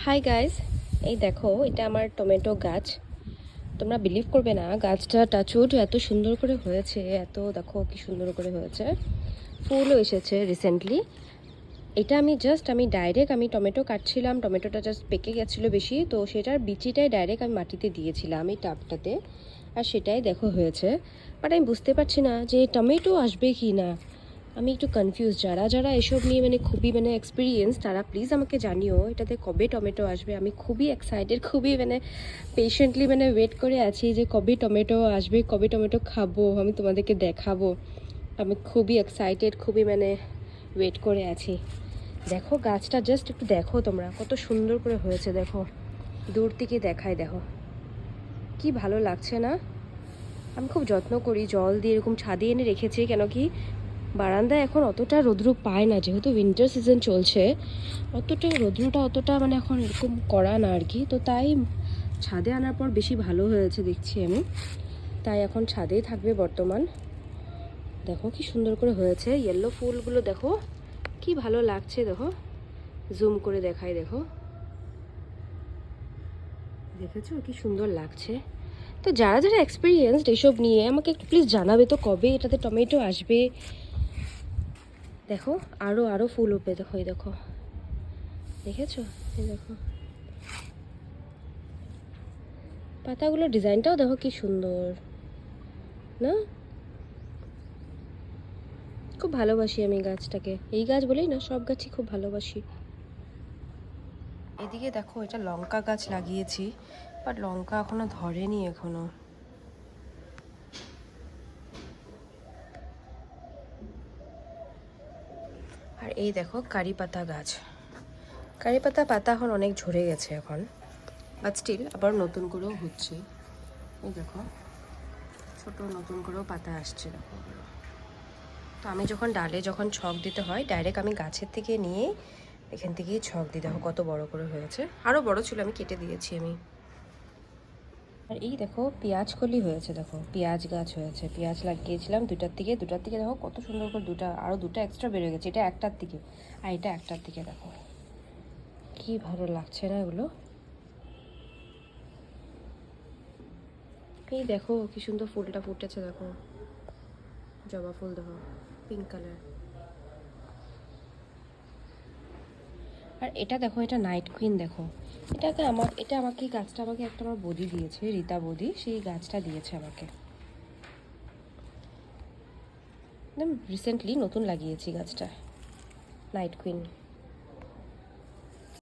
Hi guys, এই দেখো এটা আমার টমেটো গাছ। তোমরা বিলিভ করবে না, গাছটা টাচউড এত সুন্দর করে হয়েছে, এত দেখো কি সুন্দর করে হয়েছে, ফুলও এসেছে রিসেন্টলি। এটা আমি ডাইরেক্ট টমেটো কাটছিলাম, টমেটোটা জাস্ট পেকে গেছিলো বেশি, তো সেটার বিচিটাই ডাইরেক্ট আমি মাটিতে দিয়েছিলাম এই টাবটাতে, আর সেটাই দেখো হয়েছে। বাট আমি বুঝতে পারছি না যে টমেটো আসবে কি না, আমি একটু কনফিউজ। যারা যারা এসব নিয়ে খুবই এক্সপিরিয়েন্স, তারা প্লিজ আমাকে জানিও এটাতে কবে টমেটো আসবে। আমি খুবই এক্সাইটেড, খুবই পেশেন্টলি ওয়েট করে আছি যে কবে টমেটো আসবে, কবে টমেটো খাবো, আমি তোমাদেরকে দেখাবো। আমি খুবই এক্সাইটেড, খুবই ওয়েট করে আছি। দেখো গাছটা জাস্ট একটু দেখো তোমরা, কত সুন্দর করে হয়েছে দেখো, দূর থেকে দেখায় দেখো, কি ভালো লাগছে না। আমি খুব যত্ন করি, জল দিয়ে এরকম ছাদে এনে রেখেছি, কেন কি বারান্দায় এখন অতটা রৌদ্র পায় না, যেহেতু উইন্টার সিজন চলছে, অতটা রৌদ্রটা অতটা এখন এরকম করা না আর কি। তো তাই ছাদে আনার পর বেশি ভালো হয়েছে দেখছি আমি, তাই এখন ছাদেই থাকবে বর্তমান। দেখো কি সুন্দর করে হয়েছে, ইয়েলো ফুলগুলো দেখো কি ভালো লাগছে, দেখো জুম করে দেখাই, দেখো দেখেছো কি সুন্দর লাগছে। তো যারা যারা এক্সপিরিয়েন্সড এসব নিয়ে আমাকে একটু প্লিজ জানাবে তো কবে এটাতে টমেটো আসবে। দেখো আরো আরো ফুল উপরে দেখো, এই দেখো, দেখেছো, এই দেখো পাতাগুলোর ডিজাইনটাও দেখো কি সুন্দর না। খুব ভালোবাসি আমি গাছটাকে, এই গাছ বলেই না, সব গাছই খুব ভালোবাসি। এদিকে দেখো এটা লঙ্কা গাছ লাগিয়েছি, বাট লঙ্কা এখনো ধরেনি এখনো। আর এই দেখো কারি পাতা গাছ, কারি পাতা এখন অনেক ঝরে গেছে এখন, বাট স্টিল আবার নতুন করেও হচ্ছে। এই দেখো ছোট নতুন করেও পাতা আসছে দেখো। তো আমি যখন ডালে যখন ছক দিতে হয়, ডাইরেক্ট আমি গাছের থেকে নিয়ে এখান থেকেই ছক দিই। দেখো কত বড় করে হয়েছে, আরও বড় ছিল, আমি কেটে দিয়েছি আমি। আর এই দেখো পেঁয়াজ কলি হয়েছে, দেখো পেঁয়াজ গাছ হয়েছে, পেঁয়াজ লাগিয়েছিলাম দুটার থেকে দেখো কত সুন্দর করে আরও দুটো এক্সট্রা বেড়ে গেছে, এটা একটার দিকে আর এটা একটার দিকে, দেখো কি ভালো লাগছে না এগুলো। এই দেখো কি সুন্দর ফুলটা ফুটেছে, দেখো জবা ফুল, দেখো পিঙ্ক কালার। আর এটা দেখো, এটা নাইট কুইন, দেখো এটা আমাকে গাছটা আমাকে একটা আমার বৌদি দিয়েছে, রীতা বৌদি, সেই গাছটা দিয়েছে আমাকে, একদম রিসেন্টলি নতুন লাগিয়েছি গাছটা, নাইট কুইন।